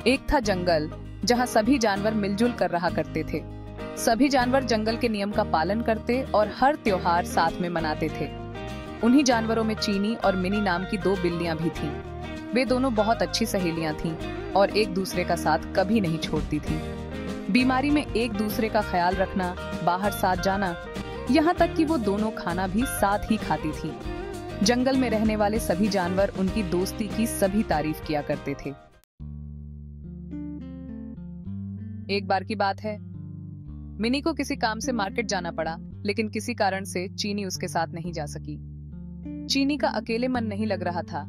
एक था जंगल जहाँ सभी जानवर मिलजुल कर रहा करते थे। सभी जानवर जंगल के नियम का पालन करते और हर त्योहार साथ में मनाते थे। उन्हीं जानवरों में चीनी और मिनी नाम की दो बिल्लियां भी थीं। वे दोनों बहुत अच्छी सहेलियां थीं और एक दूसरे का साथ कभी नहीं छोड़ती थीं। बीमारी में एक दूसरे का ख्याल रखना, बाहर साथ जाना, यहाँ तक कि वो दोनों खाना भी साथ ही खाती थीं। जंगल में रहने वाले सभी जानवर उनकी दोस्ती की सभी तारीफ किया करते थे। एक बार की बात है, मिनी को किसी काम से मार्केट जाना पड़ा, लेकिन किसी कारण से चीनी उसके साथ नहीं जा सकी। चीनी का अकेले मन नहीं लग रहा था,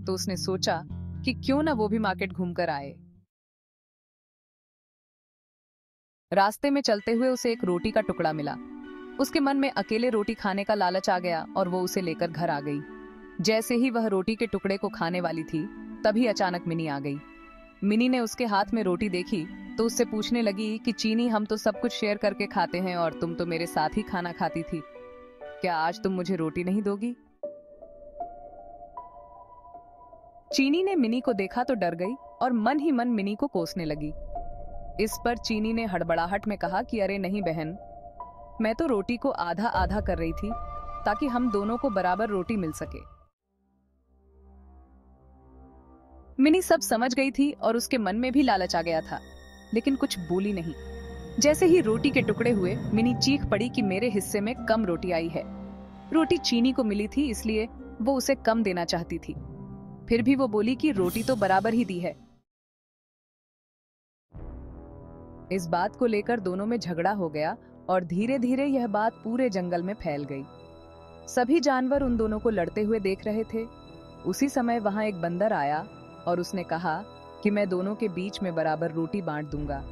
तो उसने सोचा कि क्यों ना वो भी मार्केट घूमकर आए। रास्ते में चलते हुए उसे एक रोटी का टुकड़ा मिला। उसके मन में अकेले रोटी खाने का लालच आ गया और वो उसे लेकर घर आ गई। जैसे ही वह रोटी के टुकड़े को खाने वाली थी, तभी अचानक मिनी आ गई। मिनी ने उसके हाथ में रोटी देखी तो उससे पूछने लगी कि चीनी, हम तो सब कुछ शेयर करके खाते हैं और तुम तो मेरे साथ ही खाना खाती थी। क्या आज तुम मुझे रोटी नहीं दोगी? चीनी ने मिनी को देखा तो डर गई और मन ही मन मिनी को कोसने लगी। इस पर चीनी ने हड़बड़ाहट में कहा कि अरे नहीं बहन, मैं तो रोटी को आधा आधा कर रही थी ताकि हम दोनों को बराबर रोटी मिल सके। मिनी सब समझ गई थी और उसके मन में भी लालच आ गया था, लेकिन कुछ बोली नहीं। जैसे ही रोटी के टुकड़े हुए, मिनी चीख पड़ी कि मेरे हिस्से में कम रोटी आई है। रोटी चीनी को मिली थी, इसलिए वो उसे कम देना चाहती थी। फिर भी वो बोली कि रोटी तो बराबर ही दी है। इस बात को लेकर दोनों में झगड़ा हो गया और धीरे धीरे यह बात पूरे जंगल में फैल गई। सभी जानवर उन दोनों को लड़ते हुए देख रहे थे। उसी समय वहां एक बंदर आया और उसने कहा कि मैं दोनों के बीच में बराबर रोटी बांट दूंगा।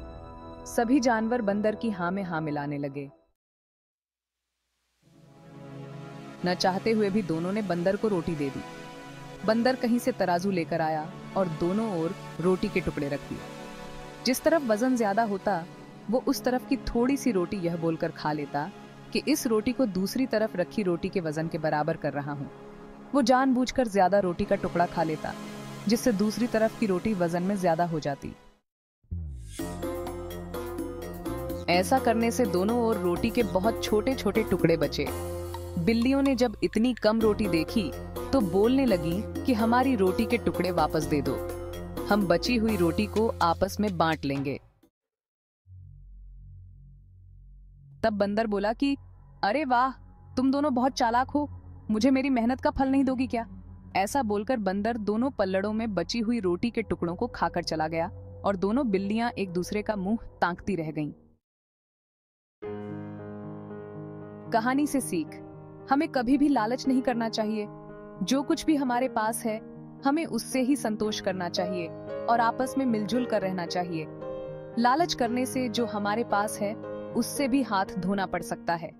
सभी जानवर बंदर की हाँ में हाँ मिलाने लगे। न चाहते हुए भी दोनों ने बंदर को रोटी दे दी। बंदर कहीं से तराजू लेकर आया और दोनों ओर रोटी के टुकड़े रख दिए। जिस तरफ वजन ज्यादा होता, वो उस तरफ की थोड़ी सी रोटी यह बोलकर खा लेता कि इस रोटी को दूसरी तरफ रखी रोटी के वजन के बराबर कर रहा हूं। वो जानबूझकर ज्यादा रोटी का टुकड़ा खा लेता, जिससे दूसरी तरफ की रोटी वजन में ज्यादा हो जाती। ऐसा करने से दोनों ओर रोटी के बहुत छोटे छोटे टुकड़े बचे। बिल्लियों ने जब इतनी कम रोटी देखी तो बोलने लगी कि हमारी रोटी के टुकड़े वापस दे दो, हम बची हुई रोटी को आपस में बांट लेंगे। तब बंदर बोला कि अरे वाह, तुम दोनों बहुत चालाक हो, मुझे मेरी मेहनत का फल नहीं दोगी क्या? ऐसा बोलकर बंदर दोनों पल्लड़ों में बची हुई रोटी के टुकड़ों को खाकर चला गया और दोनों बिल्लियां एक दूसरे का मुंह ताकती रह गईं। कहानी से सीख, हमें कभी भी लालच नहीं करना चाहिए। जो कुछ भी हमारे पास है, हमें उससे ही संतोष करना चाहिए और आपस में मिलजुल कर रहना चाहिए। लालच करने से जो हमारे पास है, उससे भी हाथ धोना पड़ सकता है।